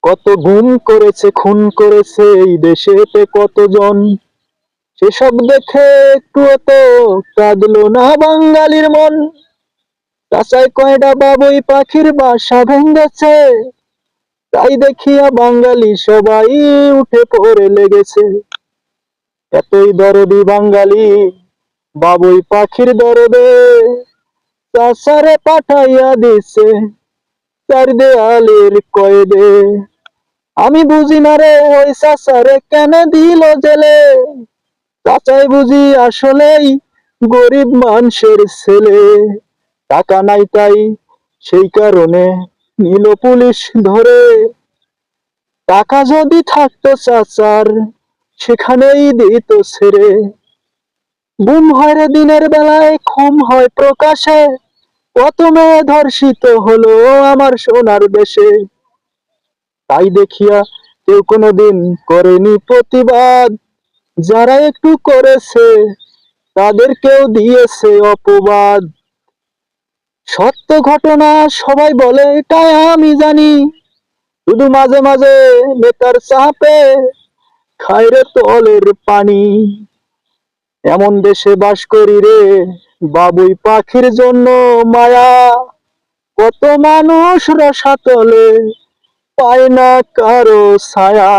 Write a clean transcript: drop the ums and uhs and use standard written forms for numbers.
কত গুম করেছে, খুন করেছে এই দেশেতে কতজন, সেসব দেখে একটুও তো কাঁদলো না বাঙালির মন। কাঁচায় কয়টা বাবুই পাখির বাসা ভেঙেছে, তাই দেখিয়া বাঙালি সবাই উঠে পড়ে লেগেছে। এতই দরদি বাঙালি বাবুই পাখির দরদে, চাচারে পাঠাইয়া দিছে চার দেয়ালের কয়েদে। আমি বুঝি না রে ওই চাচারে কেন দিল জেলে, চাচাই বুঝি আসলেই গরিব মানুষের ছেলে। টাকা নাই তাই সেই কারণে নিল পুলিশ ধরে, টাকা যদি থাকতো চাচার সেখানেই দিত ছেড়ে। গুম হয় রে দিনের বেলায়, খুন হয় প্রকাশে, কত মেয়ে ধর্ষিত হলো আমার সোনার দেশে। তাই দেখিয়া কেউ কোনোদিন করেনি প্রতিবাদ, যারা একটু করেছে তাদেরকেও দিয়েছে অপবাদ। সত্য ঘটনা সবাই বলে এটাই আমি জানি, শুধু মাঝে মাঝে নেতার চাপে খায় রে তলের পানি। এমন দেশে বাস করি রে বাবুই পাখির জন্য মায়া, কত মানুষ রসাতলে পায় না কারো ছায়া।